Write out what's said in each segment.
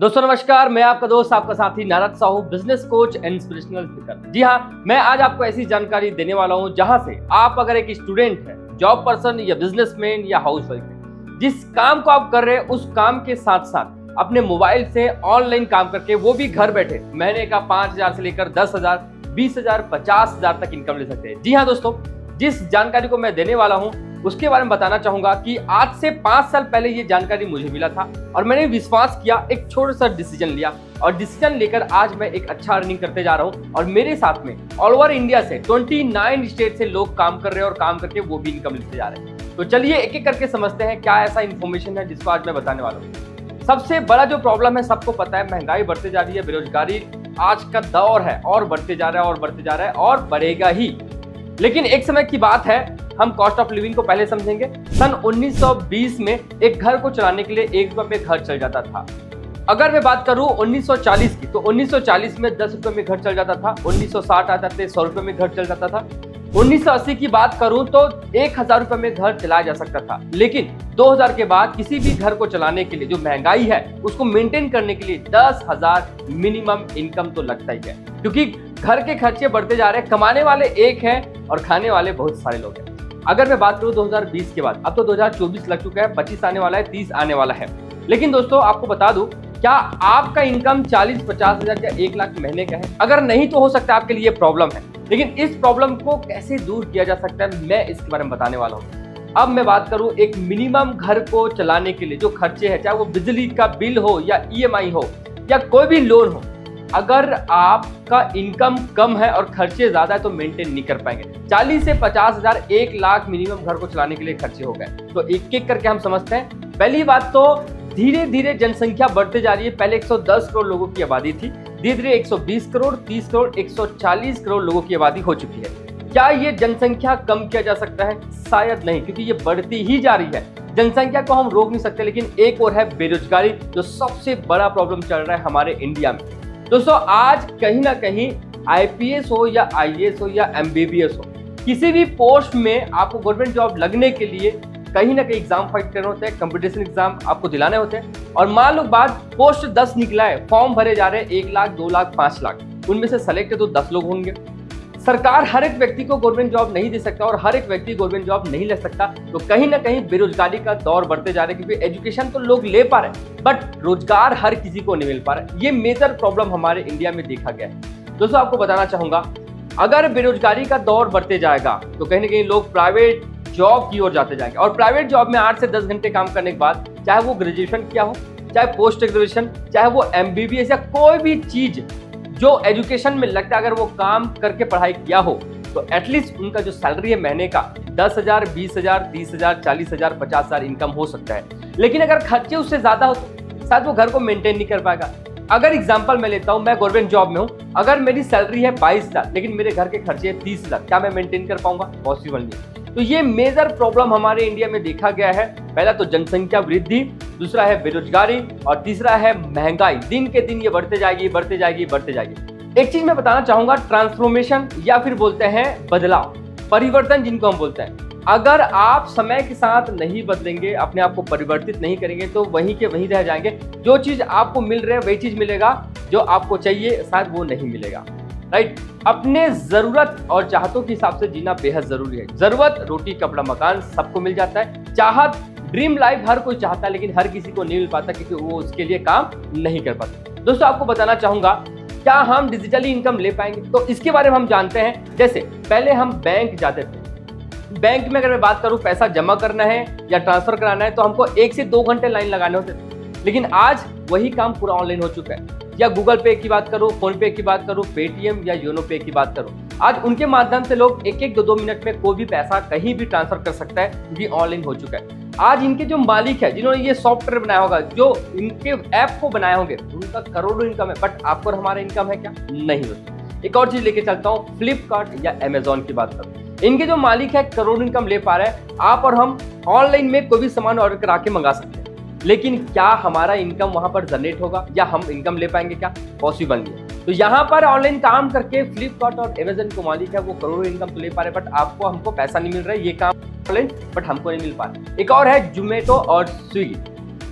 दोस्तों नमस्कार, मैं आपका दोस्त आपका साथी Narad Sahu, business coach and inspirational speaker. जी हाँ, मैं आज आपको ऐसी जानकारी देने वाला हूँ जहां से आप अगर एक स्टूडेंट है, जॉब पर्सन या बिजनेसमैन या हाउसवाइफ है, जिस काम को आप कर रहे हैं उस काम के साथ साथ अपने मोबाइल से ऑनलाइन काम करके वो भी घर बैठे महीने का 5,000 से लेकर 10,000, 20,000, 50,000 तक इनकम ले सकते हैं। जी हाँ दोस्तों, जिस जानकारी को मैं देने वाला हूँ उसके बारे में बताना चाहूंगा कि आज से 5 साल पहले ये जानकारी मुझे मिला था और मैंने विश्वास किया, एक छोटा सा डिसीजन लिया और डिसीजन लेकर आज मैं एक अच्छा अर्निंग करते जा रहा हूं। और मेरे साथ में ऑल ओवर इंडिया से 29 स्टेट से लोग काम कर रहे हैं और काम करके वो भी इनकम लेते जा रहे हैं। तो चलिए एक एक करके समझते हैं क्या ऐसा इन्फॉर्मेशन है जिसको आज मैं बताने वाला हूँ। सबसे बड़ा जो प्रॉब्लम है, सबको पता है, महंगाई बढ़ती जा रही है, बेरोजगारी आज का दौर है और बढ़ते जा रहा है और बढ़ते जा रहा है और बढ़ेगा ही। लेकिन एक समय की बात है, हम कॉस्ट ऑफ लिविंग को पहले समझेंगे। सन 1920 में एक घर को चलाने के लिए 1 रुपए में घर चल जाता था। अगर मैं बात करूं 1940 की, तो 1940 में 10 रुपए में घर चल जाता था। 1960 आ जाते 100 रुपए में घर चल जाता था। 1980 की बात करूं तो 1,000 रुपए में घर चलाया जा सकता था। लेकिन 2000 के बाद किसी भी घर को चलाने के लिए जो महंगाई है उसको मेंटेन करने के लिए 10,000 मिनिमम इनकम तो लगता ही है, क्योंकि घर के खर्चे बढ़ते जा रहे हैं। कमाने वाले एक हैं और खाने वाले बहुत सारे लोग हैं। अगर मैं बात करूं 2020 के बाद, अब तो 2024 लग चुका है, 25 आने वाला है, 30 आने वाला है। लेकिन दोस्तों आपको बता दूं, क्या आपका इनकम 40-50 हजार या 1 लाख महीने का है? अगर नहीं तो हो सकता है आपके लिए प्रॉब्लम है, लेकिन इस प्रॉब्लम को कैसे दूर किया जा सकता है मैं इसके बारे में बताने वाला हूँ। अब मैं बात करूं एक मिनिमम घर को चलाने के लिए जो खर्चे हैं, चाहे वो बिजली का बिल हो या EMI हो या कोई भी लोन हो, अगर आपका इनकम कम है और खर्चे ज्यादा है तो मेंटेन नहीं कर पाएंगे। 40 से 50 हजार, 1 लाख मिनिमम घर को चलाने के लिए खर्चे हो गए। तो एक एक करके हम समझते हैं। पहली बात तो धीरे धीरे जनसंख्या बढ़ते जा रही है। पहले 110 करोड़ लोगों की आबादी थी, धीरे धीरे 120 करोड़, 30 करोड़, 140 करोड़ लोगों की आबादी हो चुकी है। क्या ये जनसंख्या कम किया जा सकता है? शायद नहीं, क्योंकि ये बढ़ती ही जा रही है। जनसंख्या को हम रोक नहीं सकते। लेकिन एक और है बेरोजगारी, जो सबसे बड़ा प्रॉब्लम चल रहा है हमारे इंडिया में। दोस्तों आज कहीं ना कहीं IPS हो या IAS हो या MBBS हो, किसी भी पोस्ट में आपको गवर्नमेंट जॉब लगने के लिए कहीं ना कहीं एग्जाम फाइट करने होते हैं, कंपटीशन एग्जाम आपको दिलाने होते हैं। और मान लो बात पोस्ट 10 निकला है, फॉर्म भरे जा रहे हैं 1 लाख, 2 लाख, 5 लाख, उनमें से सेलेक्ट तो 10 लोग होंगे। सरकार हर एक व्यक्ति को गवर्नमेंट जॉब नहीं दे सकता और हर एक व्यक्ति गवर्नमेंट जॉब नहीं ले सकता। तो कहीं ना कहीं बेरोजगारी का दौर बढ़ते जा रहे हैं, क्योंकि एजुकेशन तो लोग ले पा रहे हैं बट रोजगार हर किसी को नहीं मिल पा रहा है। ये मेजर प्रॉब्लम हमारे इंडिया में देखा गया है। दोस्तों आपको बताना चाहूंगा, अगर बेरोजगारी का दौर बढ़ते जाएगा तो कहीं ना कहीं लोग प्राइवेट जॉब की ओर जाते जाएंगे। और प्राइवेट जॉब में 8 से 10 घंटे काम करने के बाद, चाहे वो ग्रेजुएशन किया हो, चाहे पोस्ट ग्रेजुएशन, चाहे वो MBBS या कोई भी चीज जो एजुकेशन में लगता है, अगर वो काम करके पढ़ाई किया हो तो एटलीस्ट उनका जो सैलरी है महीने का 10,000, 20,000, 30,000, 40,000, 50,000 इनकम हो सकता है। लेकिन अगर खर्चे उससे ज्यादा हो तो शायद वो घर को मेंटेन नहीं कर पाएगा। अगर एग्जांपल मैं लेता हूं, मैं गवर्नमेंट जॉब में हूं, अगर मेरी सैलरी है 22,000 लेकिन मेरे घर के खर्चे है 30,000, क्या मैं मेंटेन कर पाऊंगा? पॉसिबल नहीं। तो ये मेजर प्रॉब्लम हमारे इंडिया में देखा गया है। पहला तो जनसंख्या वृद्धि, दूसरा है बेरोजगारी और तीसरा है महंगाई। दिन के दिन ये बढ़ते जाएगी, बढ़ते जाएगी, बढ़ते जाएगी। एक चीज मैं बताना चाहूंगा, ट्रांसफॉर्मेशन या फिर बोलते हैं बदलाव, परिवर्तन जिनको हम बोलते हैं। अगर आप समय के साथ नहीं बदलेंगे, अपने आप को परिवर्तित नहीं करेंगे तो वहीं के वहीं रह जाएंगे। जो चीज आपको मिल रहा है वही चीज मिलेगा, जो आपको चाहिए शायद वो नहीं मिलेगा। राइट? अपने जरूरत और चाहतों के हिसाब से जीना बेहद जरूरी है। जरूरत रोटी कपड़ा मकान सबको मिल जाता है, चाहत ड्रीम लाइफ हर कोई चाहता है, लेकिन हर किसी को नहीं मिल पाता क्योंकि वो उसके लिए काम नहीं कर पाता। दोस्तों आपको बताना चाहूंगा, क्या हम डिजिटली इनकम ले पाएंगे? तो इसके बारे में हम जानते हैं। जैसे पहले हम बैंक जाते थे, बैंक में अगर मैं बात करूं पैसा जमा करना है या ट्रांसफर कराना है तो हमको 1 से 2 घंटे लाइन लगाने होते थे। लेकिन आज वही काम पूरा ऑनलाइन हो चुका है। या गूगल पे की बात करो, फोन पे की बात करो, पेटीएम या योनो पे की बात करो, आज उनके माध्यम से लोग 1-1, 2-2 मिनट में कोई भी पैसा कहीं भी ट्रांसफर कर सकता है, क्योंकि ऑनलाइन हो चुका है। आज इनके जो मालिक है, जिन्होंने ये सॉफ्टवेयर बनाया होगा, जो इनके ऐप को बनाए होंगे, उनका करोड़ों इनकम है। बट आपको और हमारा इनकम है क्या? नहीं दोस्तों। एक और चीज लेके चलता हूँ, फ्लिपकार्ट या अमेजोन की बात करूँ, इनके जो मालिक है करोड़ों इनकम ले पा रहे हैं। आप और हम ऑनलाइन में कोई भी सामान ऑर्डर करा के मंगा सकते हैं, लेकिन क्या हमारा इनकम वहां पर जनरेट होगा या हम इनकम ले पाएंगे? क्या पॉसिबल नहीं है। तो यहाँ पर ऑनलाइन काम करके फ्लिपकार्ट और अमेजन को मालिक है, वो करोड़ों इनकम तो ले पा रहे, बट आपको हमको पैसा नहीं मिल रहा है। ये काम ऑनलाइन बट हमको नहीं मिल पा रहा। एक और है जोमेटो और स्विगी।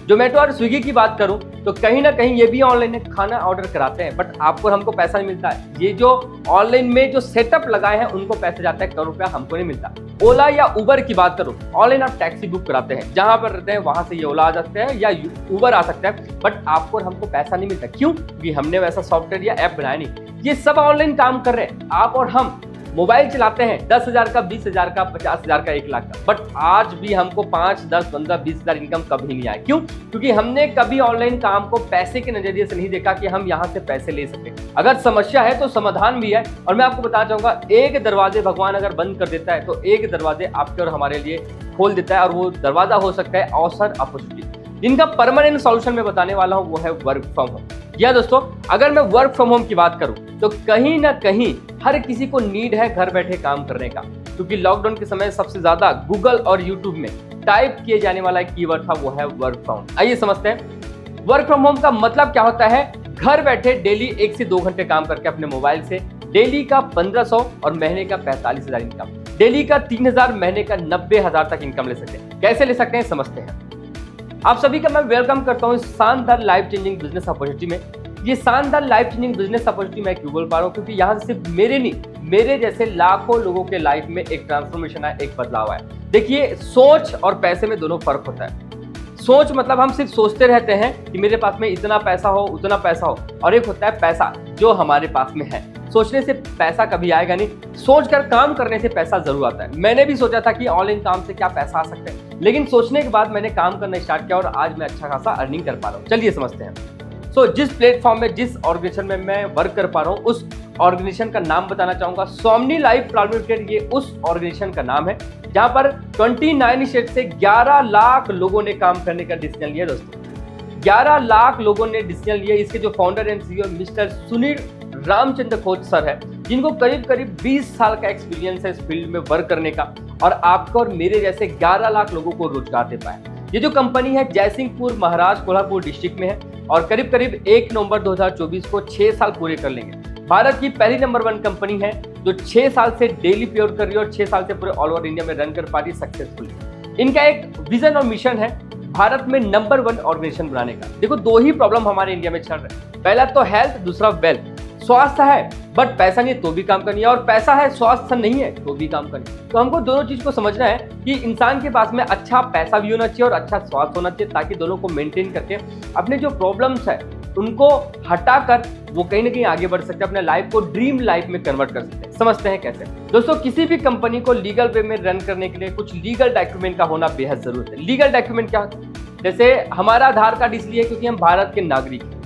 जोमेटो और स्विगी की बात करूं तो कहीं ना कहीं ये भी ऑनलाइन खाना ऑर्डर कराते हैं, बट आपको और हमको पैसा नहीं मिलता है। ये जो ऑनलाइन में जो सेटअप लगाए हैं उनको पैसे जाता है, करोड़ रुपया हमको नहीं मिलता। ओला या उबर की बात करूं, ऑनलाइन आप टैक्सी बुक कराते हैं, जहां पर रहते हैं वहां से ये ओला आ सकते हैं या उबर आ सकता है, बट आपको और हमको पैसा नहीं मिलता। क्यों? क्योंकि हमने वैसा सॉफ्टवेयर या ऐप बनाया नहीं। ये सब ऑनलाइन काम कर रहे हैं। आप और हम मोबाइल चलाते हैं 10,000 का, 20,000 का, 50,000 का, 1 लाख का, बट आज भी हमको 5, 10, 15, 20,000 इनकम कभी नहीं आया। क्यों? क्योंकि हमने कभी ऑनलाइन काम को पैसे के नजरिए से नहीं देखा कि हम यहाँ से पैसे ले सके। अगर समस्या है तो समाधान भी है, और मैं आपको बताना चाहूंगा, एक दरवाजे भगवान अगर बंद कर देता है तो एक दरवाजे आपके और हमारे लिए खोल देता है, और वो दरवाजा हो सकता है अवसर, अपॉर्चुनिटी। जिनका परमानेंट सॉल्यूशन मैं बताने वाला हूं वो है वर्क फ्रॉम होम। या दोस्तों, अगर मैं वर्क फ्रॉम होम की बात करूं तो कहीं ना कहीं हर किसी को नीड है घर बैठे काम करने का, क्योंकि लॉकडाउन के समय सबसे ज्यादा गूगल और यूट्यूब में टाइप किए जाने वाला एक कीवर्ड था, वो है वर्क फ्रॉम। आइए समझते हैं वर्क फ्रॉम होम का मतलब क्या होता है। घर बैठे डेली 1 से 2 घंटे काम करके अपने मोबाइल से डेली का 1,500 और महीने का 45,000 इनकम, डेली का 3,000, महीने का 90,000 तक इनकम ले सकते हैं। कैसे ले सकते हैं समझते हैं। आप सभी का मैं वेलकम करता हूं इस शानदार लाइफ चेंजिंग बिजनेस अपॉर्चुनिटी में। ये शानदार लाइफ चेंजिंग बिजनेस अपॉर्चुनिटी मैं क्यों बोल पा रहा हूं? क्योंकि यहाँ से सिर्फ मेरे नहीं, मेरे जैसे लाखों लोगों के लाइफ में एक ट्रांसफॉर्मेशन आया, एक बदलाव आया। देखिए, सोच और पैसे में दोनों फर्क होता है। सोच मतलब हम सिर्फ सोचते रहते हैं कि मेरे पास में इतना पैसा हो, उतना पैसा हो, और एक होता है पैसा जो हमारे पास में है। सोचने से पैसा कभी आएगा नहीं, सोचकर काम करने से पैसा जरूर आता है। मैंने भी सोचा था कि ऑनलाइन काम से क्या पैसा आ सकता है, लेकिन सोचने के बाद मैंने काम करना स्टार्ट किया और आज मैं अच्छा खासा अर्निंग कर पा रहा हूँ। चलिए समझते हैं। जिस प्लेटफॉर्म में, जिस ऑर्गेनाइजेशन में मैं वर्क कर पा रहा हूँ, उस ऑर्गेनाइजेशन का नाम बताना चाहूंगा। सोमनी लाइफ प्राइवेट लिमिटेड, ये उस ऑर्गेनाइजेशन का नाम है जहां पर 29 स्टेट से 11 लाख लोगों ने काम करने का डिसीजन लिया। दोस्तों, 11 लाख लोगों ने डिसीजन लिया। इसके जो founder and CEO mister Sunil Ramchandra Khoj sir है, जिनको करीब करीब 20 साल का एक्सपीरियंस है इस फील्ड में वर्क करने का, और आपको और मेरे जैसे 11 लाख लोगों को रोजगार दे पाए। ये जो कंपनी है जयसिंहपुर, महाराष्ट्र, कोल्हापुर डिस्ट्रिक्ट में है, और करीब करीब 1 नवंबर 2024 को 6 साल पूरे कर लेंगे। भारत की पहली नंबर 1 कंपनी है जो 6 साल से डेली पेयर कर रही है और 6 साल से पूरे ऑल ओवर इंडिया में रन कर पा रही है सक्सेसफुली। इनका एक विजन और मिशन है भारत में नंबर 1 ऑर्गेनाइजेशन बनाने का। देखो, 2 ही प्रॉब्लम हमारे इंडिया में चल रहे हैं। पहला तो हेल्थ, दूसरा वेल्थ। स्वास्थ्य है बट पैसा नहीं तो भी काम करनी है, और पैसा है स्वास्थ्य नहीं है तो भी काम करनी है। तो हमको दोनों चीज को समझना है कि इंसान के पास में अच्छा पैसा भी होना चाहिए और अच्छा स्वास्थ्य होना चाहिए, ताकि दोनों को मेंटेन करके अपने जो प्रॉब्लम्स है उनको हटाकर वो कहीं ना कहीं आगे बढ़ सकते हैं, अपने लाइफ को ड्रीम लाइफ में कन्वर्ट कर सकते हैं। समझते हैं कैसे। दोस्तों, किसी भी कंपनी को लीगल वे में रन करने के लिए कुछ लीगल डॉक्यूमेंट का होना बेहद जरूरत है। लीगल डॉक्यूमेंट क्या होता है? जैसे हमारा आधार कार्ड इसलिए क्योंकि हम भारत के नागरिक हैं।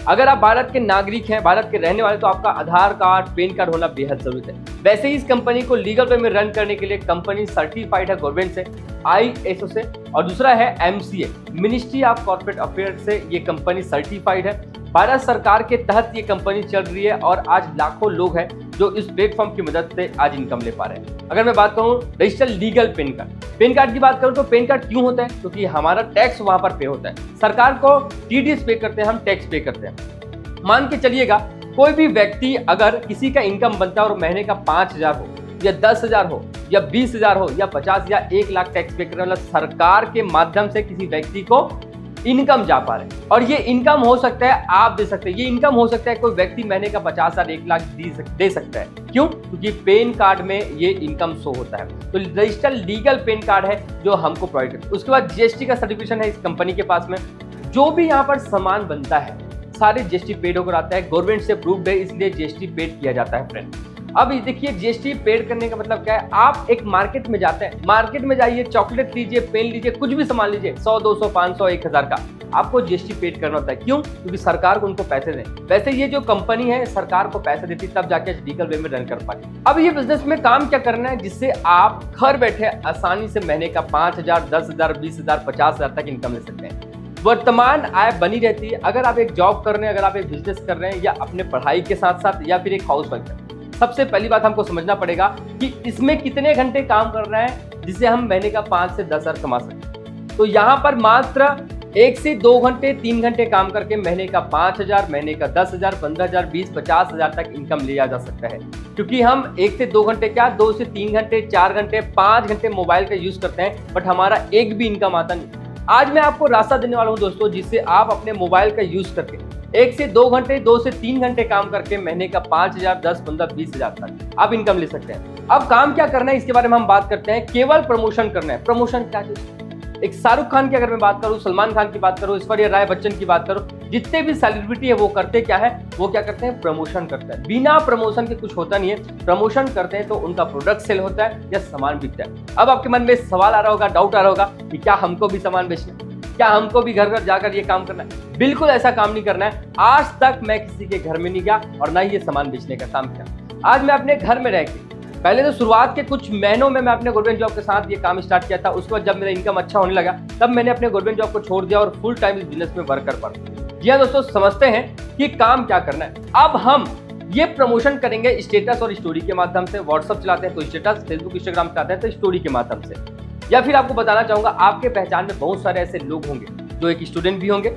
अगर आप भारत के नागरिक हैं, भारत के रहने वाले, तो आपका आधार कार्ड, पैन कार्ड होना बेहद जरूरी है। वैसे ही इस कंपनी को लीगल वे में रन करने के लिए कंपनी सर्टिफाइड है गवर्नमेंट से, ISO से, और दूसरा है MCA, ministry of corporate affairs से ये कंपनी सर्टिफाइड है। भारत सरकार के तहत ये कंपनी चल रही है, और आज लाखों लोग हैं जो इस प्लेटफॉर्म की मदद से आज इनकम ले पा रहे हैं। अगर मैं बात करूं रजिस्टर्ड लीगल पैन कार्ड की बात करूं तो पैन कार्ड क्यों होता है? क्योंकि हमारा टैक्स वहां पर पे होता है। सरकार को TDS पे करते हैं, हम टैक्स पे करते हैं। मान के चलिएगा, कोई भी व्यक्ति अगर किसी का इनकम बनता है और महीने का 5,000 हो या 10,000 हो या 20,000 हो या 50 या 1 लाख टैक्स पे करने वाला, सरकार के माध्यम से किसी व्यक्ति को इनकम जा पा रहे हैं। और ये इनकम हो सकता है आप दे सकते हैं, ये इनकम हो सकता है कोई व्यक्ति महीने का 50,000, 1 लाख दे सकता है। क्यों? क्योंकि पैन कार्ड में ये इनकम शो होता है। तो रजिस्टर्ड लीगल पैन कार्ड है जो हमको प्रोवाइड करता है। उसके बाद GST का सर्टिफिकेशन है इस कंपनी के पास में। जो भी यहाँ पर सामान बनता है सारे GST पेड होकर आता है, गवर्नमेंट से अप्रूव्ड है, इसलिए GST पेड किया जाता है फ्रेंड। अब देखिए, GST पेड करने का मतलब क्या है? आप एक मार्केट में जाते हैं, मार्केट में जाइए, चॉकलेट लीजिए, पेन लीजिए, कुछ भी सामान लीजिए, 100, 200, 500, 1,000 का, आपको GST पेड करना होता है। क्यों? क्योंकि सरकार को उनको पैसे दें। वैसे ये जो कंपनी है सरकार को पैसे देती तब जाके लीगल वे में रन कर पाए। अब ये बिजनेस में काम क्या करना है जिससे आप घर बैठे आसानी से महीने का 5,000, 10,000, 20,000, 50,000 तक इनकम ले सकते हैं। वर्तमान आय बनी रहती है। अगर आप एक जॉब कर रहे हैं, अगर आप एक बिजनेस कर रहे हैं, या अपने पढ़ाई के साथ साथ, या फिर एक हाउस वाइफ है, सबसे पहली बात हमको समझना पड़ेगा कि इसमें कितने घंटे काम करना है जिससे हम महीने का 5 से 10,000 कमा सकते। तो यहाँ पर मात्र 1 से 2 घंटे, 3 घंटे काम करके महीने का 5,000, महीने का 10,000, 15,000, 20,000, 50,000 तक इनकम लिया जा सकता है। क्योंकि हम 1 से 2 घंटे क्या, 2 से 3 घंटे, 4 घंटे, 5 घंटे मोबाइल का यूज करते हैं, बट हमारा एक भी इनकम आता नहीं। आज मैं आपको रास्ता देने वाला हूं दोस्तों, जिससे आप अपने मोबाइल का यूज करके 1 से 2 घंटे, 2 से 3 घंटे काम करके महीने का 5,000, 10, 15, 20,000 तक आप इनकम ले सकते हैं। अब काम क्या करना है इसके बारे में हम बात करते हैं। केवल प्रमोशन करना है। प्रमोशन क्या चीज? एक शाहरुख खान की अगर मैं बात करूं, सलमान खान की बात करूं, ऐश्वर्या राय बच्चन की बात करूं, जितने भी सेलिब्रिटी है वो करते क्या है, वो क्या करते हैं, प्रमोशन करते हैं। बिना प्रमोशन के कुछ होता नहीं है। प्रमोशन करते हैं तो उनका प्रोडक्ट सेल होता है या सामान बिकता है। अब आपके मन में सवाल आ रहा होगा, डाउट आ रहा होगा कि क्या हमको भी सामान बेचना है, क्या हमको भी घर घर जाकर ये काम करना है? बिल्कुल ऐसा काम नहीं करना है। आज तक मैं किसी के घर में नहीं गया और ना ही ये सामान बेचने का काम किया। आज मैं अपने घर में रह के, पहले तो शुरुआत के कुछ महीनों में मैं अपने गवर्नमेंट जॉब के साथ ये काम स्टार्ट किया था। उसके बाद जब मेरा इनकम अच्छा होने लगा तब मैंने अपने गवर्नमेंट जॉब को छोड़ दिया और फुल टाइम इस बिजनेस में वर्क कर पड़ा। जी हाँ दोस्तों, समझते हैं कि काम क्या करना है। अब हम ये प्रमोशन करेंगे स्टेटस और स्टोरी के माध्यम से। व्हाट्सअप चलाते हैं तो स्टेटस, फेसबुक इंस्टाग्राम चलाते हैं तो स्टोरी के माध्यम से। या फिर आपको बताना चाहूंगा, आपके पहचान में बहुत सारे ऐसे लोग होंगे जो एक स्टूडेंट भी होंगे,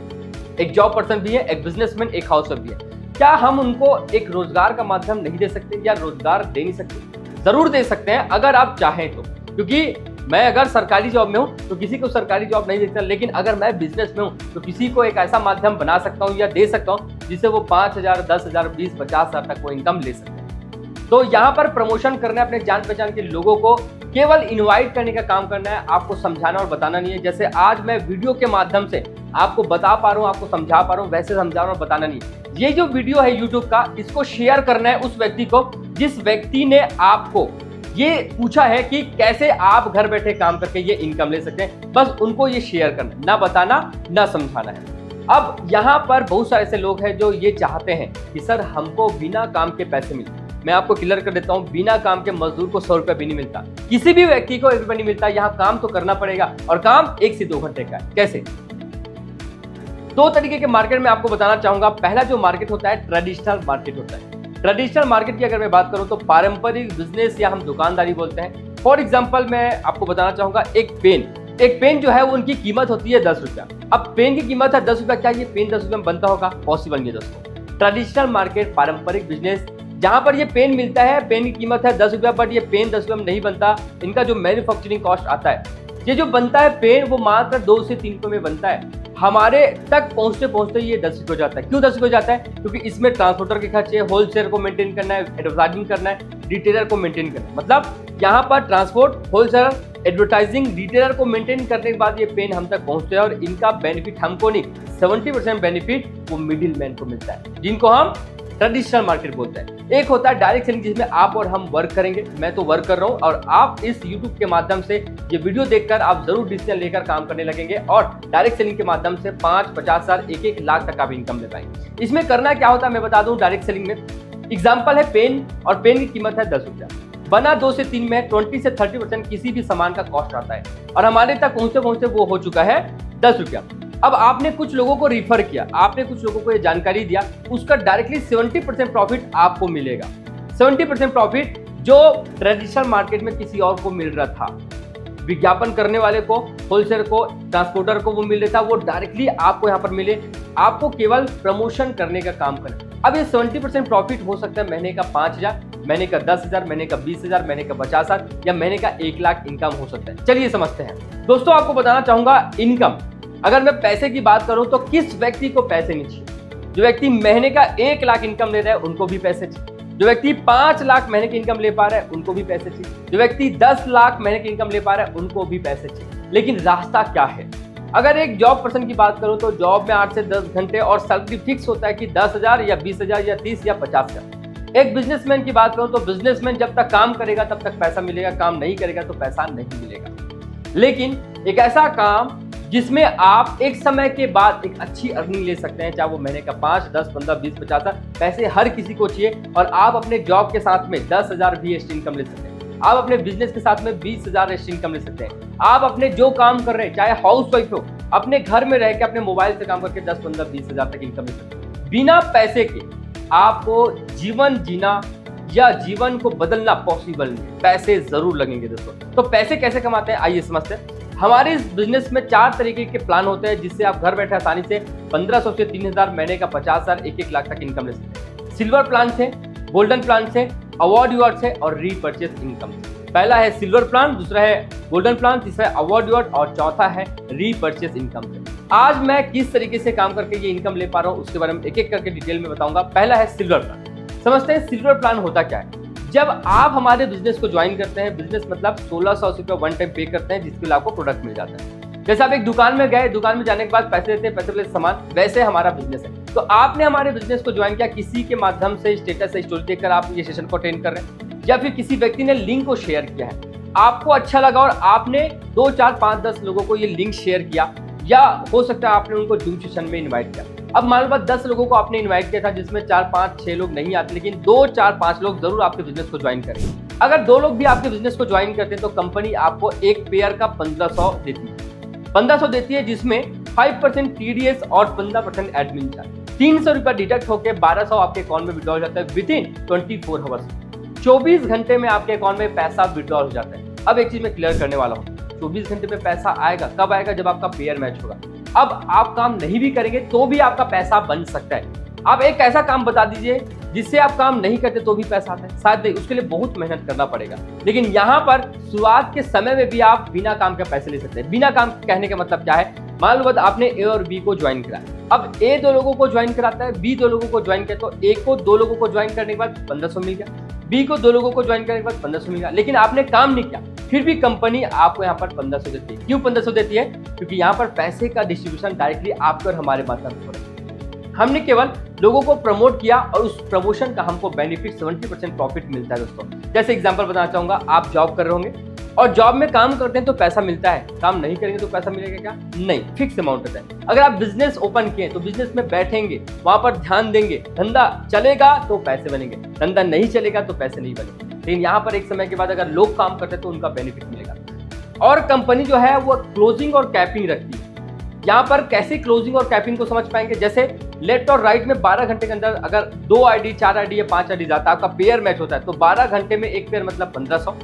एक जॉब पर्सन भी है, एक बिजनेसमैन, एक हाउसवाइफ भी है। क्या हम उनको एक रोजगार का माध्यम नहीं दे सकते या रोजगार दे नहीं सकते? जरूर दे सकते हैं अगर आप चाहें तो। क्योंकि मैं अगर सरकारी जॉब में हूं तो किसी को सरकारी जॉब नहीं दे सकता, लेकिन अगर मैं बिजनेस में हूं तो किसी को एक ऐसा माध्यम बना सकता हूं या दे सकता हूं जिससे वो 5,000, 10,000, 20, 50,000 तक वो इनकम ले सकते हैं। तो यहाँ पर प्रमोशन करना है, अपने जान पहचान के लोगों को केवल इनवाइट करने का काम करना है, आपको समझाना और बताना नहीं है। जैसे आज मैं वीडियो के माध्यम से आपको बता पा रहा हूँ, आपको समझा पा रहा हूँ, वैसे समझा रहा हूँ, बताना नहीं है। ये जो वीडियो है यूट्यूब का, इसको शेयर करना है उस व्यक्ति को जिस व्यक्ति ने आपको ये पूछा है कि कैसे आप घर बैठे काम करके ये इनकम ले सकते हैं। बस उनको ये शेयर करना, ना बताना ना समझाना है। अब यहाँ पर बहुत सारे ऐसे लोग हैं जो ये चाहते हैं कि सर हमको बिना काम के पैसे मिले। मैं आपको क्लियर कर देता हूँ, बिना काम के मजदूर को 100 रुपया भी नहीं मिलता, किसी भी व्यक्ति को 1 रुपया नहीं मिलता। यहाँ काम तो करना पड़ेगा और काम 1 से 2 घंटे का है। कैसे? 2 तरीके के मार्केट में आपको बताना चाहूंगा। पहला जो मार्केट होता है ट्रेडिशनल मार्केट होता है। ट्रेडिशनल मार्केट की अगर मैं बात करूं तो पारंपरिक बिजनेस या हम दुकानदारी बोलते हैं। फॉर एग्जांपल मैं आपको बताना चाहूंगा, एक पेन जो है वो उनकी कीमत होती है 10 रुपया। अब पेन की कीमत है 10 रुपया, क्या ये पेन 10 रुपये में बनता होगा? पॉसिबल नहीं है दोस्तों। ट्रेडिशनल मार्केट, पारंपरिक बिजनेस, जहां पर ये पेन मिलता है, पेन की कीमत है 10 रुपया, बट ये पेन 10 रुपये में नहीं बनता। इनका जो मैन्युफैक्चरिंग कॉस्ट आता है, ये जो बनता है पेन, वो मात्र 2 से 3 रुपये में बनता है। हमारे तक पहुंचते पहुंचते ये 10 रुपये हो जाता है। क्यों 10 रुपये हो जाता है? क्योंकि इसमें ट्रांसपोर्टर के खर्चे, होलसेलर को मेंटेन करना है, एडवर्टाइजिंग करना है, रिटेलर को मेंटेन करना है। मतलब यहाँ पर ट्रांसपोर्ट, होलसेलर, एडवर्टाइजिंग, रिटेलर को मेंटेन करने के बाद ये पेन हम तक पहुंचते हैं और इनका बेनिफिट हमको नहीं, 70% बेनिफिट वो मिडिल मैन को मिलता है, जिनको हम ट्रेडिशनल मार्केट बोलते हैं। एक होता है डायरेक्ट सेलिंग, जिसमें आप और हम वर्क करेंगे। मैं तो वर्क कर रहा हूं और आप इस YouTube के माध्यम से ये वीडियो देखकर आप जरूर डिसीजन लेकर काम करने लगेंगे और डायरेक्ट सेलिंग के माध्यम से 5, 50 हजार, 1-1 लाख तक आप इनकम ले पाएंगे। इसमें करना क्या होता है मैं बता दूं। डायरेक्ट सेलिंग में एग्जाम्पल है पेन, और पेन की कीमत है 10 रुपया। बना 2 से 3 में 20 से 30% किसी भी सामान का कॉस्ट आता है और हमारे तक पहुंचते पहुंचते वो हो चुका है 10 रुपया। अब आपने कुछ लोगों को रिफर किया, आपने कुछ लोगों को ये जानकारी दिया, उसका डायरेक्टली 70% प्रॉफिट आपको मिलेगा। 70% प्रॉफिट जो ट्रेडिशनल मार्केट में किसी और को मिल रहा था, विज्ञापन करने वाले को, होलसेलर को, ट्रांसपोर्टर को वो मिल रहा था, वो डायरेक्टली आपको यहाँ पर मिले। आपको केवल प्रमोशन करने का काम करना। अब ये 70% प्रॉफिट हो सकता है महीने का 5,000, महीने का 10,000, महीने का 20,000, महीने का 50,000 या महीने का 1 लाख इनकम हो सकता है। चलिए समझते हैं दोस्तों। आपको बताना चाहूंगा इनकम, अगर मैं पैसे की बात करूं तो किस व्यक्ति को पैसे नहीं चाहिए? जो व्यक्ति महीने का 1 लाख इनकम ले रहा है उनको भी पैसे चाहिए। जो व्यक्ति 5 लाख महीने की इनकम ले पा रहा है उनको भी पैसे चाहिए। जो व्यक्ति 10 लाख महीने की इनकम ले पा रहा है उनको भी पैसे चाहिए। लेकिन रास्ता क्या है? अगर एक जॉब पर्सन की बात करूं तो जॉब में 8 से 10 घंटे और सैलरी फिक्स होता है कि 10,000 या 20,000 या 30 या 50,000। एक बिजनेसमैन की बात करूं तो बिजनेसमैन जब तक काम करेगा तब तक पैसा मिलेगा, काम नहीं करेगा तो पैसा नहीं मिलेगा। लेकिन एक ऐसा काम जिसमें आप एक समय के बाद एक अच्छी अर्निंग ले सकते हैं, चाहे वो महीने का 5, 10, 15, 20, 50, पैसे हर किसी को चाहिए। और आप अपने जॉब के साथ में 10,000 भी एक्स्ट्रा इनकम ले सकते हैं। आप अपने बिजनेस के साथ में 20,000 एक्स्ट्रा इनकम ले सकते हैं। आप अपने जो काम कर रहे हैं, चाहे हाउस वाइफ हो, अपने घर में रह के अपने मोबाइल से काम करके 10, 15, 20,000 तक इनकम ले सकते हैं। बिना पैसे के आपको जीवन जीना या जीवन को बदलना पॉसिबल नहीं है। पैसे जरूर लगेंगे दोस्तों। तो पैसे कैसे कमाते हैं आइए समझते हैं। हमारे इस बिजनेस में 4 तरीके के प्लान होते हैं जिससे आप घर बैठे आसानी से 1500 से 3,000, महीने का 50,000, 1-1 लाख तक इनकम ले सकते हैं। सिल्वर प्लान से, गोल्डन प्लान से, अवार्ड यूआर से और रीपर्चेस इनकम से। पहला है सिल्वर प्लान, दूसरा है गोल्डन प्लान, तीसरा है अवॉर्ड और चौथा है रीपर्चेस इनकम। आज मैं किस तरीके से काम करके ये इनकम ले पा रहा हूँ उसके बारे में एक एक करके डिटेल में बताऊंगा। पहला है सिल्वर प्लान। समझते हैं सिल्वर प्लान होता क्या है। जब आप हमारे बिजनेस को ज्वाइन करते हैं, बिजनेस मतलब 1600 रुपये वन टाइम पे करते हैं जिसके लिए आपको प्रोडक्ट मिल जाता है। जैसे आप एक दुकान में गए, दुकान में जाने के बाद पैसे देते हैं, पैसे वाले सामान, वैसे हमारा बिजनेस है। तो आपने हमारे बिजनेस को ज्वाइन किया किसी के माध्यम से, स्टेटस से स्टोरी देखकर आप ये सेशन को अटेंड कर रहे हैं, या फिर किसी व्यक्ति ने लिंक को शेयर किया है, आपको अच्छा लगा और आपने 2, 4, 5, 10 लोगों को ये लिंक शेयर किया, या हो सकता है आपने उनको जूम सेशन में इन्वाइट किया। अब मान लो 10 लोगों को आपने इन्वाइट किया था जिसमें 4, 5, 6 लोग नहीं आते, लेकिन 2, 4, 5 लोग जरूर आपके बिजनेस को ज्वाइन करेंगे। अगर 2 लोग भी आपके बिजनेस को ज्वाइन करते हैं तो कंपनी आपको एक पेयर का 1500 देती है। 1500 देती है जिसमें 5% TDS और 15% एडमिन चार्ज। 300 रुपया डिडक्ट होकर 1200 आपके अकाउंट में विड्रॉ हो जाता है विदिन 24 आवर्स। 24 घंटे में आपके अकाउंट में पैसा विड्रॉ हो जाता है। अब एक चीज मैं क्लियर करने वाला हूँ, 24 घंटे में पैसा आएगा। कब आएगा? जब आपका पेयर मैच होगा। अब आप काम नहीं भी करेंगे तो भी आपका पैसा बन सकता है। आप एक ऐसा काम बता दीजिए जिससे आप काम नहीं करते तो भी पैसा आता है, शायद उसके लिए बहुत मेहनत करना पड़ेगा। लेकिन यहाँ पर शुरुआत के समय में भी आप बिना काम के पैसे ले सकते हैं। बिना काम कहने का मतलब क्या है? मान लो आपने ए और बी को ज्वाइन करा, अब ए 2 लोगों को ज्वाइन कराता है, बी 2 लोगों को ज्वाइन किया, तो ए को 2 लोगों को ज्वाइन करने के बाद 1500 मिल गया, बी को 2 लोगों को ज्वाइन करने के बाद 1500 मिल गया। लेकिन आपने काम नहीं किया, फिर भी कंपनी आपको यहाँ पर 1500 देती है। क्यों 1500 देती है? क्योंकि यहाँ पर पैसे का डिस्ट्रीब्यूशन डायरेक्टली आपके और हमारे माध्यम से हो रहा है। हमने केवल लोगों को प्रमोट किया और उस प्रमोशन का हमको बेनिफिट 70% प्रॉफिट मिलता है। दोस्तों जैसे एग्जांपल बताना चाहूंगा, आप जॉब कर रहे होंगे और जॉब में काम करते हैं तो पैसा मिलता है, काम नहीं करेंगे तो पैसा मिलेगा क्या? नहीं, फिक्स अमाउंट रहता है। अगर आप बिजनेस ओपन किए तो बिजनेस में बैठेंगे, वहां पर ध्यान देंगे, धंधा चलेगा तो पैसे बनेंगे, धंधा नहीं चलेगा तो पैसे नहीं बनेंगे। लेकिन यहाँ पर एक समय के बाद अगर लोग काम करते हैं तो उनका बेनिफिट मिलेगा। और कंपनी जो है वो क्लोजिंग और कैपिंग रखती है। यहाँ पर कैसे क्लोजिंग और कैपिंग को समझ पाएंगे? जैसे लेफ्ट और राइट में 12 घंटे के अंदर अगर 2 आईडी, 4 आईडी या 5 आईडी जाता है, आपका पेयर मैच होता है, तो 12 घंटे में एक पेयर मतलब 1500,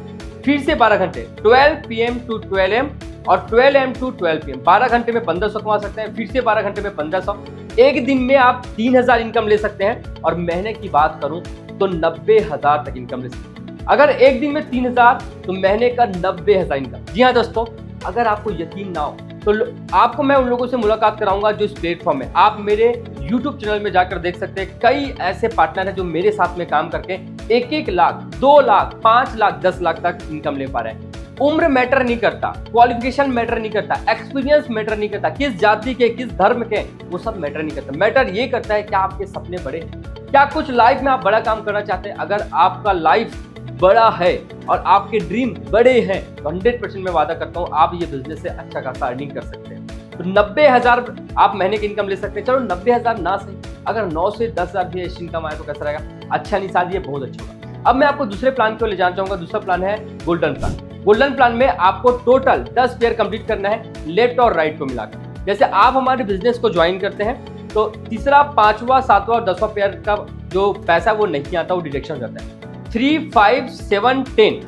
फिर से 12 घंटे 12 PM to 12 AM और 12 AM to 12 PM, 12 घंटे में 1500 कमा सकते हैं, फिर से 12 घंटे में 1500। एक दिन में आप 3000 इनकम ले सकते हैं। और महीने की बात करूं तो 90,000 तक इनकम ले सकते हैं। अगर एक दिन में 3000 तो महीने का 90,000 इनकम। जी हाँ दोस्तों, अगर आपको यकीन ना हो तो आपको मैं उन लोगों से मुलाकात कराऊंगा जो इस प्लेटफॉर्म में, आप मेरे YouTube चैनल में जाकर देख सकते हैं। कई ऐसे पार्टनर हैं जो मेरे साथ में काम करके 1-1 लाख, 2 लाख, 5 लाख, 10 लाख तक इनकम ले पा रहे हैं। उम्र मैटर नहीं करता, क्वालिफिकेशन मैटर नहीं करता, एक्सपीरियंस मैटर नहीं करता, किस जाति के, किस धर्म के, वो सब मैटर नहीं करता। मैटर ये करता है क्या आपके सपने बड़े हैं, क्या कुछ लाइफ में आप बड़ा काम करना चाहते हैं। अगर आपका लाइफ बड़ा है और आपके ड्रीम बड़े हैं तो 100% मैं वादा करता हूँ आप ये बिजनेस से अच्छा खासा अर्निंग कर सकते हैं। तो 90,000 आप महीने की इनकम ले सकते हैं। चलो 90,000 ना सही, अगर 9 से 10,000 भी ऐसी इनकम आए तो कैसा रहेगा? अच्छा नहीं, शायद ये बहुत अच्छा होगा। अब मैं आपको दूसरे प्लान को ले जाना चाहूंगा। दूसरा प्लान है गोल्डन प्लान। गोल्डन प्लान में आपको टोटल 10 पेयर कंप्लीट करना है, लेफ्ट और राइट को मिलाकर। जैसे आप हमारे बिजनेस को ज्वाइन करते हैं तो तीसरा, 5वां, 7वां और 10वां पेयर का जो पैसा वो नहीं आता, वो डिडक्शन हो जाता है। 3, 5, 7, 10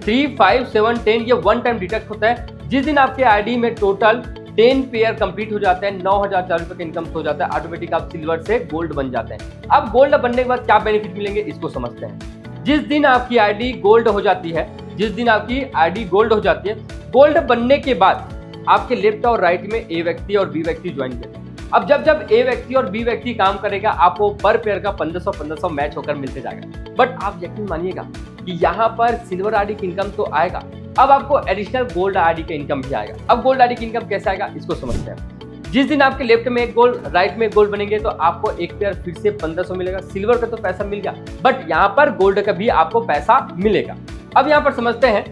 3, 5, 7, 10 ये वन टाइम डिडक्ट होता है। जिस दिन आपके आईडी में टोटल 10 पेयर कंप्लीट हो जाते हैं, 9,004 रुपए का इनकम हो जाता है, ऑटोमेटिक आप सिल्वर से गोल्ड बन जाते हैं। अब गोल्ड बनने के बाद क्या बेनिफिट मिलेंगे इसको समझते हैं। जिस दिन आपकी आईडी गोल्ड हो जाती है, जिस दिन आपकी आईडी गोल्ड हो जाती है, गोल्ड बनने के बाद आपके लेफ्ट और राइट में ए व्यक्ति और बी व्यक्ति ज्वाइन करते हैं। अब जब ए व्यक्ति और बी व्यक्ति काम करेगा, आपको पर पेयर का 1500 मैच होकर मिलते जाएगा। बट आप यकीन मानिएगा कि यहाँ पर सिल्वर आईडी की इनकम तो आएगा, अब आपको एडिशनल गोल्ड आईडी का इनकम भी आएगा। अब गोल्ड आईडी की इनकम कैसे आएगा इसको समझते हैं। जिस दिन आपके लेफ्ट में एक गोल्ड, राइट में एक गोल्ड बनेंगे तो आपको एक पेयर फिर से 1500 मिलेगा। सिल्वर का तो पैसा मिल गया, बट यहाँ पर गोल्ड का भी आपको पैसा मिलेगा। अब यहाँ पर समझते हैं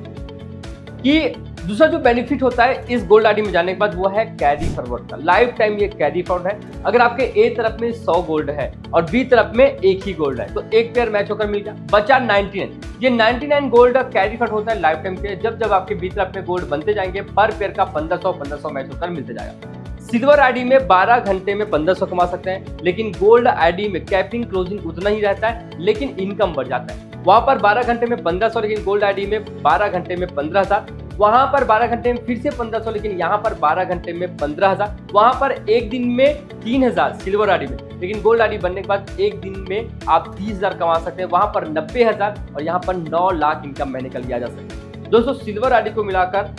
कि दूसरा जो बेनिफिट होता है इस गोल्ड आईडी में जाने के बाद, वो है कैरी फॉरवर्ड का। लाइफ टाइम ये कैरी फॉरवर्ड है। अगर आपके ए तरफ में 100 गोल्ड है और बी तरफ में एक ही गोल्ड है तो एक पेयर मैच होकर मिल गया, बचा 99। ये 99 गोल्ड कैरी फॉरवर्ड होता है लाइफ टाइम के। जब आपके बी तरफ में गोल्ड बनते जाएंगे, पर पेयर का 1500 मैच होकर मिलते जाएगा। सिल्वर आईडी में 12 घंटे में 1500 कमा सकते हैं, लेकिन गोल्ड आईडी में कैपिंग क्लोजिंग उतना ही रहता है, लेकिन इनकम बढ़ जाता है। वहां पर 12 घंटे में 1500, लेकिन गोल्ड आईडी में 12 घंटे में 15,000। वहां पर 12 घंटे में फिर से 1500, लेकिन यहाँ पर 12 घंटे में 15,000। वहां पर एक दिन में 3,000 सिल्वर आईडी में, लेकिन गोल्ड आईडी बनने के बाद एक दिन में आप 30,000 कमा सकते हैं। वहां पर 90,000 और यहाँ पर 9 लाख इनकम महीने का लिया जा सकता है। दोस्तों सिल्वर आईडी को मिलाकर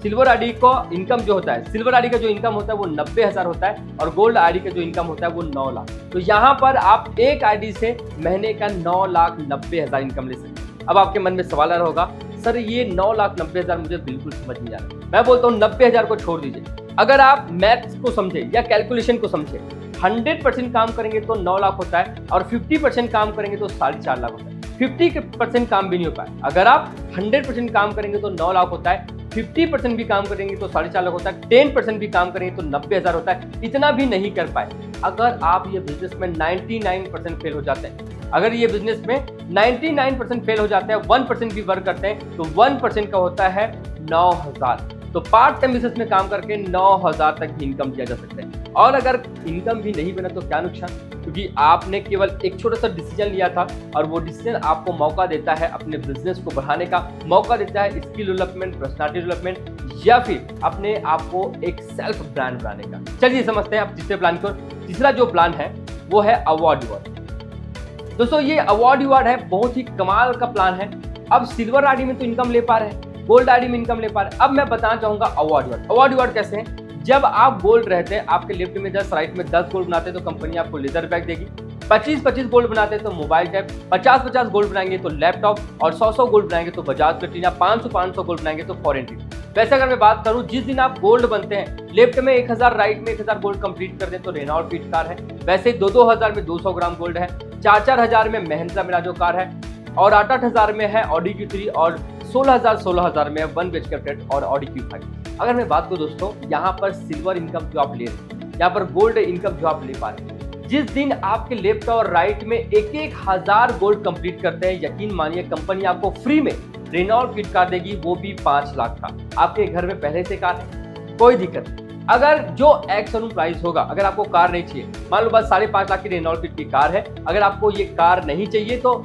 सिल्वर आईडी को इनकम जो होता है, सिल्वर आईडी का जो इनकम होता है वो 90,000 होता है और गोल्ड आईडी का जो इनकम होता है वो 9 लाख। तो यहाँ पर आप एक आईडी से महीने का 9,90,000 इनकम ले सकते हैं। अब आपके मन में सवाल आ रहा होगा, सर ये 9,90,000 मुझे बिल्कुल समझ नहीं आ रहा। मैं बोलता हूँ 90,000 को छोड़ दीजिए। अगर आप मैथ्स को समझे या कैलकुलेशन को समझे, 100% काम करेंगे तो 9 लाख होता है और 50% काम करेंगे तो 4.5 लाख होता है। 50% काम भी नहीं हो पाए। अगर आप 100% काम करेंगे तो 9 लाख होता है, 50% भी काम करेंगे तो 4.5 लाख होता है, 10% भी काम करेंगे तो 90,000 होता है। इतना भी नहीं कर पाए, अगर आप ये बिजनेस में 99% फेल हो जाते हैं, अगर ये बिजनेस में 99% फेल हो जाते हैं, 1% भी वर्क करते हैं तो 1% का होता है 9,000। तो पार्ट टाइम बिजनेस में काम करके 9,000 तक भी इनकम दिया जा सकता है। और अगर इनकम भी नहीं बना तो क्या नुकसान, क्योंकि आपने केवल एक छोटा सा डिसीजन लिया था और वो डिसीजन आपको मौका देता है अपने बिजनेस को बढ़ाने का, मौका देता है स्किल डेवलपमेंट, पर्सनालिटी डेवलपमेंट या फिर अपने आप को एक सेल्फ ब्रांड बनाने का। चलिए समझते हैं अब तीसरे प्लान को। तीसरा जो प्लान है वो है अवार्ड रिवॉर्ड। दोस्तों ये अवार्ड रिवॉर्ड है, बहुत ही कमाल का प्लान है। अब सिल्वर आईडी में तो इनकम ले पा रहे हैं, गोल्ड आईडी में इनकम ले पा रहे हैं। अब मैं बताना चाहूंगा अवार्ड रिवॉर्ड। अवार्ड रिवॉर्ड कैसे है? जब आप गोल्ड रहते हैं, आपके लेफ्ट में 10 राइट में 10 गोल्ड बनाते हैं तो कंपनी आपको लेदर बैग देगी। 25 गोल्ड बनाते हैं तो मोबाइल टैब, 50 गोल्ड बनाएंगे तो लैपटॉप और 100 गोल्ड बनाएंगे तो बजाज प्लेटिना, 500 गोल्ड बनाएंगे तो फॉरेन ट्रिप। वैसे अगर मैं बात करूं, जिस दिन आप गोल्ड बनते हैं, लेफ्ट में 1000 राइट में 1000 गोल्ड कंप्लीट कर दें तो रेनॉल्ट क्विड कार है। वैसे 2-2 में 200 ग्राम गोल्ड है, 4-4 में महिंद्रा मिराजो कार है और 8-8 में है ऑडी Q3 और 16,000 में 1 BHK फ्लैट और ऑडी Q5। अगर मैं बात करूं दोस्तों, यहाँ पर सिल्वर इनकम जो आप ले रहे हैं, यहाँ पर गोल्ड इनकम जो आप ले पा रहे हैं, जिस दिन आपके लेफ्ट और राइट में 1,000 गोल्ड कंप्लीट करते हैं, यकीन मानिए कंपनी आपको फ्री में रेनॉल्ट क्विड कार देगी, वो भी 5 लाख का। आपके घर में पहले से कार है, कोई दिक्कत नहीं। अगर जो एक्स प्राइस होगा, अगर आपको कार नहीं चाहिए, मान लो बस 5.5 लाख की रेनॉल्ट क्विड की कार है, अगर आपको ये कार नहीं चाहिए तो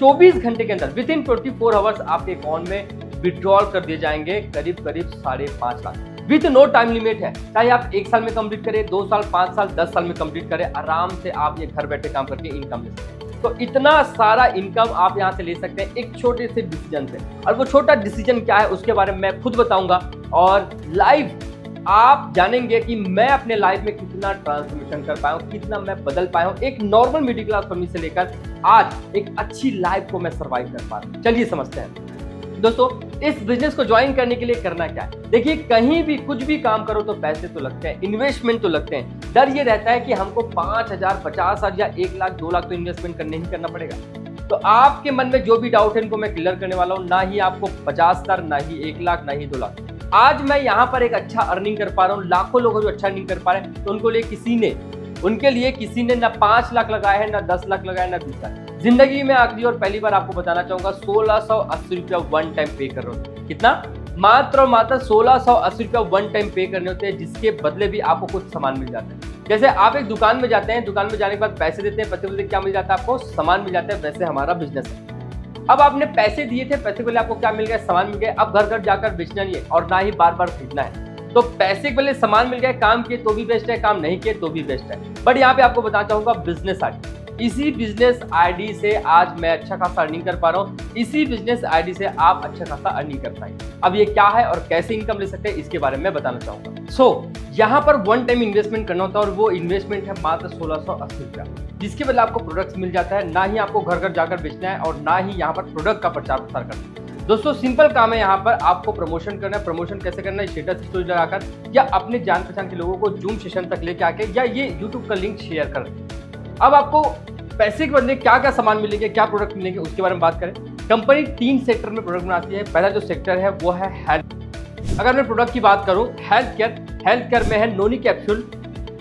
24 घंटे के अंदर विदिन 24 आवर्स आपके अकाउंट में विड्रॉल कर दिए जाएंगे करीब 5.5 lakh with no time limit है। चाहे आप 1 साल में कंप्लीट करें, 2 साल, 5 साल, 10 साल में कंप्लीट करें, आराम से आप ये घर बैठे काम करके इनकम ले सकते हैं। तो इतना सारा इनकम आप यहाँ से ले सकते हैं एक छोटे से डिसीजन से। और वो छोटा डिसीजन क्या है उसके बारे में मैं खुद बताऊंगा और लाइव आप जानेंगे कि मैं अपने लाइफ में कितना ट्रांसफॉर्मेशन कर पाया हूँ, कितना मैं बदल पाया हूँ। एक नॉर्मल मिडिल क्लास फैमिली से लेकर आज एक अच्छी लाइफ को मैं सर्वाइव कर पा रहा हूँ। चलिए समझते हैं दोस्तों, इस बिजनेस को ज्वाइन करने के लिए करना क्या है। देखिए, कहीं भी कुछ भी काम करो तो पैसे तो लगते हैं, इन्वेस्टमेंट तो लगते हैं। डर ये रहता है कि हमको 5,000, 50,000 या 1 लाख, 2 लाख तो इन्वेस्टमेंट करने ही करना पड़ेगा। तो आपके मन में जो भी डाउट है इनको मैं क्लियर करने वाला हूँ। ना ही आपको 50,000, ना ही 1 लाख, ना ही 2 लाख। आज मैं यहाँ पर एक अच्छा अर्निंग कर पा रहा हूँ, लाखों लोग जो अच्छा अर्निंग कर पा रहे हैं, तो उनके लिए किसी ने ना 5 लाख लगाया है, ना 10 लाख लगाया है, ना 20 लाख। जिंदगी में आखिरी और पहली बार आपको बताना चाहूंगा, 1680 रुपया वन टाइम पे कर रहे होते। कितना? मात्र और मात्र 1680 रुपया वन टाइम पे करने होते हैं, जिसके बदले भी आपको कुछ सामान मिल जाता है। जैसे आप एक दुकान में जाते हैं, दुकान में जाने के बाद पैसे देते हैं, पैसे बदले क्या मिल जाता है? आपको सामान मिल जाता है। वैसे हमारा बिजनेस है। अब आपने पैसे दिए थे, पैसे के बदले आपको क्या मिल गया? सामान मिल गया। अब घर घर जाकर बेचना नहीं है और ना ही बार बार खरीदना है। तो पैसे के बदले सामान मिल गया, काम किए तो भी बेस्ट है, काम नहीं किए तो भी बेस्ट है। बट यहाँ पे आपको बताना चाहूंगा बिजनेस आईडी। इसी बिजनेस आईडी से आज मैं अच्छा खासा अर्निंग कर पा रहा हूँ। इसी बिजनेस आईडी से आप अच्छा खासा अर्निंग कर पाएंगे। अब ये क्या है और कैसे इनकम ले सकते हैं, इसके बारे में बताना चाहूंगा। यहाँ पर वन टाइम इन्वेस्टमेंट करना होता है और वो इन्वेस्टमेंट है मात्र 1680 रुपया, जिसके बदले आपको प्रोडक्ट्स मिल जाता है। ना ही आपको घर घर जाकर बेचना है और ना ही यहाँ पर प्रोडक्ट का प्रचार प्रसार करना है। दोस्तों सिंपल काम है, यहाँ पर आपको प्रमोशन करना है। प्रमोशन कैसे करना है? स्टेटस स्टोरी लगाकर या अपने जान पहचान के लोगों को जूम सेशन तक लेके आके या ये यूट्यूब का लिंक शेयर कर। अब आपको पैसे के बदले क्या क्या सामान मिलेंगे, क्या प्रोडक्ट मिलेंगे, उसके बारे में बात करें। कंपनी 3 सेक्टर में प्रोडक्ट बनाती है। पहला जो सेक्टर है वो है हेल्थ। अगर मैं प्रोडक्ट की बात करूं, हेल्थ केयर में है नोनी कैप्सूल,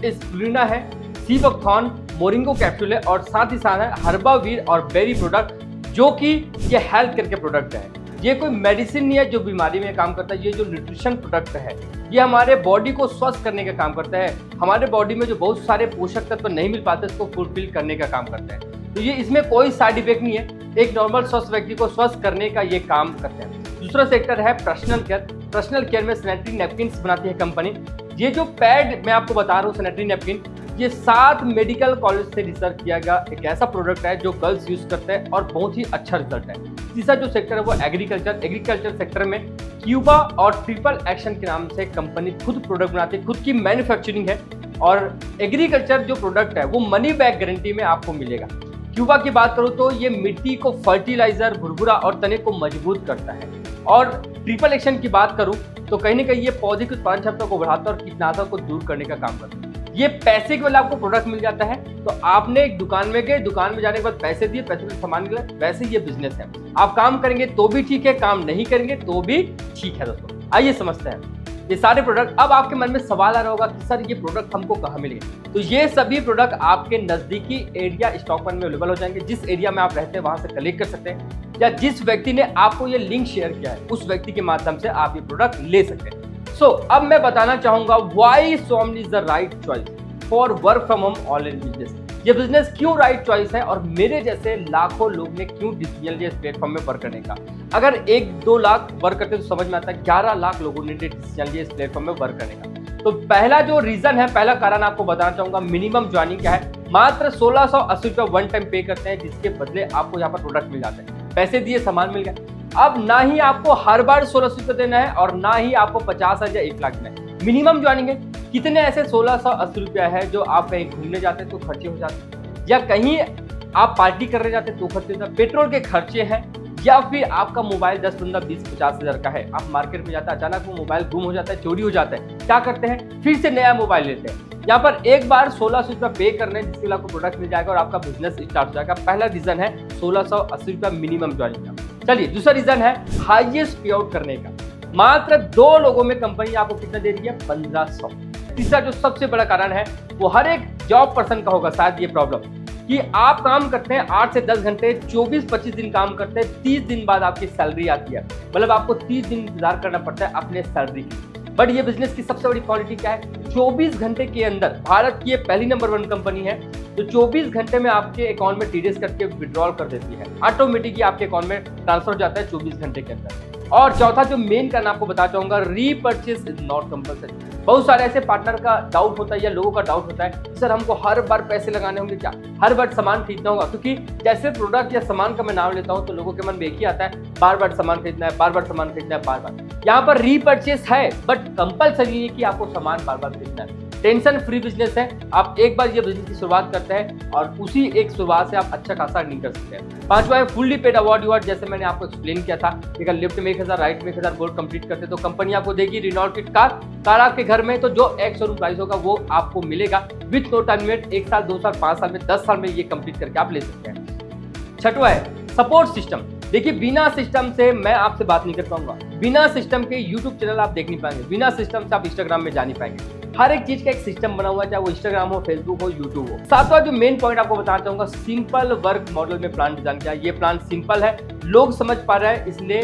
स्प्लिना है, सीबकथॉन, मोरिंगो कैप्सूल है और साथ ही साथ है हर्बावीर और बेरी प्रोडक्ट, जो कि ये हेल्थ केयर के प्रोडक्ट है। ये कोई मेडिसिन नहीं है जो बीमारी में काम करता है। ये जो न्यूट्रिशन प्रोडक्ट है, ये हमारे बॉडी को स्वस्थ करने का काम करता है। हमारे बॉडी में जो बहुत सारे पोषक तत्व नहीं मिल पाते, उसको फुलफिल करने का काम करता है। तो ये इसमें कोई साइड इफेक्ट नहीं है, एक नॉर्मल स्वस्थ व्यक्ति को स्वस्थ करने का ये काम करते हैं। दूसरा सेक्टर है पर्सनल केयर। पर्सनल केयर में सैनिटरी नैपकिन बनाती है कंपनी। ये जो पैड मैं आपको बता रहा हूँ, सैनिटरी नैपकिन, ये 7 मेडिकल कॉलेज से रिसर्च किया गया एक ऐसा प्रोडक्ट है जो गर्ल्स यूज करते हैं और बहुत ही अच्छा रिजल्ट है। तीसरा जो सेक्टर है वो एग्रीकल्चर सेक्टर में क्यूबा और ट्रिपल एक्शन के नाम से कंपनी खुद प्रोडक्ट बनाती है, खुद की मैन्युफैक्चरिंग है और एग्रीकल्चर जो प्रोडक्ट है वो मनी बैक गारंटी में आपको मिलेगा। क्यूबा की बात करूं तो ये मिट्टी को फर्टिलाइजर, भुरभुरा और तने को मजबूत करता है और ट्रिपल एक्शन की बात करूं तो कहीं ना कहीं ये पौधे की उत्पादन क्षमता को बढ़ाता है और कीटनाशक को दूर करने का काम करता है। ये पैसे के वाला आपको प्रोडक्ट मिल जाता है, तो आपने एक दुकान में गए, दुकान में जाने के बाद पैसे दिए, पैसे में सामान मिला, वैसे ये बिजनेस है। आप काम करेंगे तो भी ठीक है, काम नहीं करेंगे तो भी ठीक है। दोस्तों आइए समझते हैं ये सारे प्रोडक्ट। अब आपके मन में सवाल आ रहा होगा कि सर ये प्रोडक्ट हमको कहाँ मिलेंगे? तो ये सभी प्रोडक्ट आपके नजदीकी एरिया स्टॉक पॉइंट में अवेलेबल हो जाएंगे। जिस एरिया में आप रहते हैं वहां से कलेक्ट कर सकते हैं, या जिस व्यक्ति ने आपको ये लिंक शेयर किया है उस व्यक्ति के माध्यम से आप ये प्रोडक्ट ले सकते हैं। अब मैं बताना चाहूंगा why Somani is the right choice for work from home online business. ये बिजनेस क्यों राइट चॉइस है और मेरे जैसे लाखों लोग ने क्यों डिसीजन लिया इस प्लेटफॉर्म में वर्क करने का। अगर 1-2 लाख वर्क करते तो समझ में आता है, 11 लाख लोगों ने डिसीजन लिया इस प्लेटफॉर्म में वर्क करने का। तो पहला जो रीजन है, पहला कारण आपको बताना चाहूंगा, मिनिमम ज्वाइनिंग क्या है। मात्र 1680 रुपये वन टाइम पे करते हैं, जिसके बदले आपको यहाँ पर प्रोडक्ट मिल जाते हैं। पैसे दिए, सामान मिल गया। अब ना ही आपको हर बार 1600 रुपये देना है और ना ही आपको 50,000 या 1 लाख देना है। मिनिमम ज्वाइनिंग है। कितने ऐसे 1680 रुपया है जो आप कहीं घूमने जाते हैं तो खर्चे हो जाते हैं, या कहीं आप पार्टी करने जाते हैं तो खर्चे हो जाते हैं, पेट्रोल के खर्चे हैं, या फिर आपका मोबाइल 10, 15, 20, 50 हज़ार का है। आप मार्केट में जाते हैं, अचानक वो मोबाइल गुम हो जाता है, चोरी हो जाता है, क्या करते हैं? फिर से नया मोबाइल लेते हैं। यहाँ पर एक बार 1600 रुपया पे करने जिसके लिए आपको प्रोडक्ट मिल जाएगा और आपका बिजनेस स्टार्ट हो जाएगा। पहला रीजन है 1680 रुपया मिनिमम ज्वाइनिंग का। चलिए दूसरा रीजन है हाईएस्ट पे आउट करने का। मात्र 2 लोगों में कंपनी आपको कितना दे रही है? 1500। तीसरा जो सबसे बड़ा कारण है वो हर एक जॉब पर्सन का होगा शायद ये प्रॉब्लम, कि आप काम करते हैं 8 से 10 घंटे, 24-25 दिन काम करते हैं, 30 दिन बाद आपकी सैलरी आती है। मतलब आपको 30 दिन इंतजार करना पड़ता है अपने सैलरी की। बट ये बिजनेस की सबसे बड़ी क्वालिटी क्या है? 24 घंटे के अंदर भारत की ये पहली नंबर 1 कंपनी है जो 24 घंटे में आपके अकाउंट में टीडीएस करके विड्रॉल कर देती है। ऑटोमेटिकली आपके अकाउंट में ट्रांसफर हो जाता है 24 घंटे के अंदर। और चौथा जो मेन करना आपको बता चाहूंगा, रीपर्चेस इज नॉट कंपल्सरी। बहुत सारे ऐसे पार्टनर का डाउट होता है या लोगों का डाउट होता है, सर हमको हर बार पैसे लगाने होंगे क्या, हर बार सामान खरीदना होगा? क्योंकि जैसे प्रोडक्ट या सामान का मैं नाम लेता हूं तो लोगों के मन में एक ही आता है, बार बार सामान खरीदना है, बार बार सामान खरीदना है, बार बार। यहाँ पर रीपर्चेस है बट कंपल्सरी नहीं है कि आपको सामान बार बार खरीदना है। टेंशन फ्री बिजनेस है। आप एक बार ये बिजनेस की शुरुआत करते हैं और उसी एक शुरुआत से आप अच्छा खासा अर्निंग कर सकते हैं। पांचवा है फुल्ली पेड अवार्ड। जैसे मैंने आपको एक्सप्लेन किया था, अगर लेफ्ट में 1000, राइट में 1000 गोल्ड कंप्लीट करते तो कंपनी आपको देगी रिनॉल्ट किट कार आपके घर में, तो जो एक शोरूम प्राइस होगा वो आपको मिलेगा विथ नो टाइम लिमिट। 1 साल, 2 साल, 5 साल में, 10 साल में ये कंप्लीट करके आप ले सकते हैं। छठवा है सपोर्ट सिस्टम। देखिए बिना सिस्टम से मैं आपसे बात नहीं कर पाऊंगा, बिना सिस्टम के यूट्यूब चैनल आप देख नहीं पाएंगे, बिना सिस्टम से आप इंस्टाग्राम में जा नहीं पाएंगे। हर एक चीज का एक सिस्टम बना हुआ है, चाहे वो इंस्टाग्राम हो, फेसबुक हो, यूट्यूब हो। सातवां जो मेन पॉइंट आपको बताना चाहूंगा, सिंपल वर्क मॉडल में प्लान डिजाइन किया। ये प्लान सिंपल है, लोग समझ पा रहे हैं इसलिए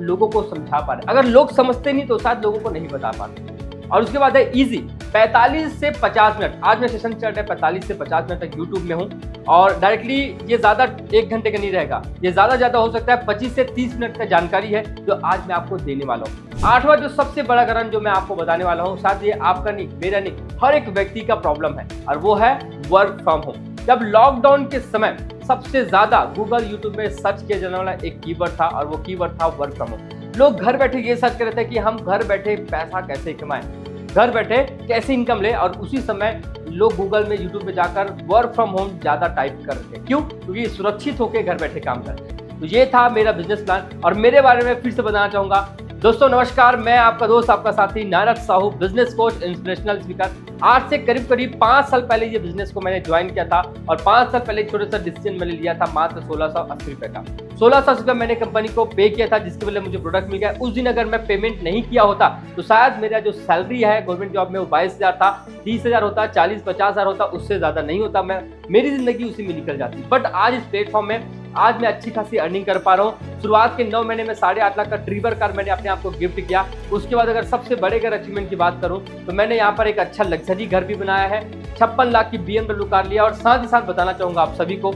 लोगों को समझा पा रहे हैं। अगर लोग समझते नहीं तो शायद लोगों को नहीं बता पाते। और उसके बाद है इजी, 45 से 50 मिनट। आज मैं सेशन चल रहा है 45 से 50 मिनट तक यूट्यूब में हूँ और डायरेक्टली ये ज्यादा 1 घंटे का नहीं रहेगा, ये ज्यादा हो सकता है 25 से 30 मिनट का जानकारी है जो आज मैं आपको देने वाला हूँ। आठवां जो सबसे बड़ा कारण जो मैं आपको बताने वाला हूँ, शायद ये आपका नहीं, मेरा नहीं, हर एक व्यक्ति का प्रॉब्लम है और वो है वर्क फ्रॉम होम। जब लॉकडाउन के समय सबसे ज्यादा गूगल, यूट्यूब में सर्च किया जाने वाला एक कीवर्ड था और वो कीवर्ड था वर्क फ्रॉम होम। लोग घर बैठे ये सर्च कर रहे थे कि हम घर बैठे पैसा कैसे कमाएं, घर बैठे कैसे इनकम ले, और उसी समय लोग गूगल में, यूट्यूब में जाकर वर्क फ्रॉम होम ज्यादा टाइप कर रहे थे। क्यों? क्योंकि सुरक्षित होकर घर बैठे काम करते हैं। तो ये था मेरा बिजनेस प्लान और मेरे बारे में फिर से बताना चाहूंगा। दोस्तों नमस्कार, मैं आपका दोस्त, आपका साथी Narad Sahu, business coach, inspirational speaker. आज से करीब 5 साल पहले ये बिजनेस को मैंने ज्वाइन किया था और 5 साल पहले छोटा सा डिसीजन मैंने लिया था मात्र 1680 रुपए का। 1680 रुपये मैंने कंपनी को पे किया था, जिसके वजह मुझे प्रोडक्ट मिल गया। उस दिन अगर मैं पेमेंट नहीं किया होता तो शायद मेरा जो सैलरी है गवर्नमेंट जॉब में वो 22,000 था, 30,000 होता, 40-50,000 होता, उससे ज्यादा नहीं होता। मेरी जिंदगी उसी में निकल जाती। बट आज इस प्लेटफॉर्म में आज मैं अच्छी खासी अर्निंग कर पा रहा हूँ। शुरुआत के 9 महीने में 8.5 लाख का ट्रीवर कार मैंने अपने आप को गिफ्ट किया। उसके बाद अगर सबसे बड़े अगर अचीवमेंट की बात करूँ तो मैंने यहाँ पर एक अच्छा लग्जरी घर भी बनाया है, 56 लाख की BMW कार लिया। और साथ ही साथ बताना चाहूंगा आप सभी को,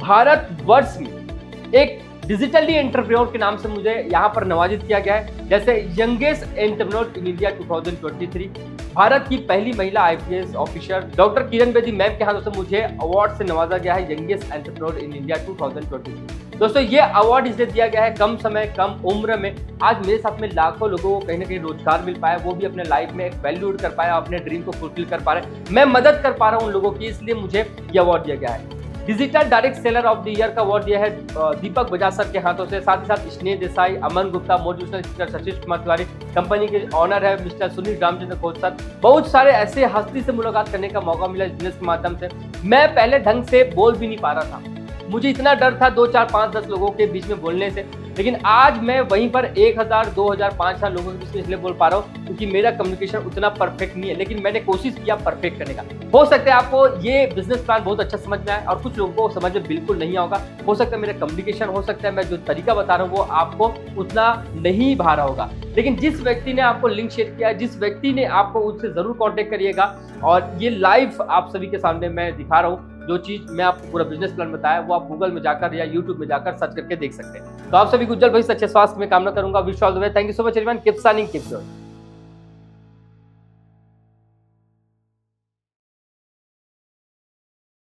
भारत वर्ष में एक डिजिटली एंटरप्रेन्योर के नाम से मुझे यहाँ पर नवाजित किया गया है, जैसे youngest entrepreneur in India 2023, Bharat की पहली महिला IPS officer doctor Kiran Bedi ma'am के हाथों से मुझे अवार्ड से नवाजा गया है, यंगेस्ट एंटरप्रेन्योर इन इंडिया 2022। दोस्तों ये अवार्ड इसलिए दिया गया है कम समय कम उम्र में आज मेरे साथ में लाखों लोगों को कहीं ना कहीं रोजगार मिल पाया, वो भी अपने लाइफ में एक वैल्यू ऐड कर पाया, अपने ड्रीम को फुलफिल कर पा रहे, मैं मदद कर पा रहा हूँ उन लोगों की, इसलिए मुझे ये अवार्ड दिया गया है। Digital direct seller of the year का अवार्ड दिया है दीपक बजाज सर के हाथों से, साथ ही साथ Sneh Desai, Aman Gupta, motivational speaker Sachish Kumar Tiwari, company के ऑनर है मिस्टर सुनील रामचंद्र खोज सर। बहुत सारे ऐसे हस्ती से मुलाकात करने का मौका मिला बिजनेस के माध्यम से। मैं पहले ढंग से बोल भी नहीं पा रहा था, मुझे इतना डर था 2 4 5 10 लोगों के बीच में बोलने से, लेकिन आज मैं वहीं पर 1000 2000 5000 लोगों के बीच में इसलिए बोल पा रहा हूँ क्योंकि मेरा कम्युनिकेशन उतना परफेक्ट नहीं है, लेकिन मैंने कोशिश किया परफेक्ट करने का। हो सकता है आपको ये बिजनेस प्लान बहुत अच्छा समझ में आए और कुछ लोगों को समझ में बिल्कुल नहीं होगा। हो सकता है मेरा कम्युनिकेशन, हो सकता है मैं जो तरीका बता रहा हूँ वो आपको उतना नहीं भा रहा होगा, लेकिन जिस व्यक्ति ने आपको लिंक शेयर किया, जिस व्यक्ति ने आपको उससे जरूर कॉन्टेक्ट करिएगा। और ये लाइव आप सभी के सामने मैं दिखा रहा हूँ, जो चीज मैं आपको पूरा बिजनेस प्लान बताया वो आप गूगल में जाकर या यूट्यूब में जाकर सर्च करके देख सकते हैं। तो आप सभी को उज्जवल भविष्य अच्छे स्वास्थ्य में कामना करूंगा। Wish all the way. Thank you so much everyone. Keep signing, keep growing.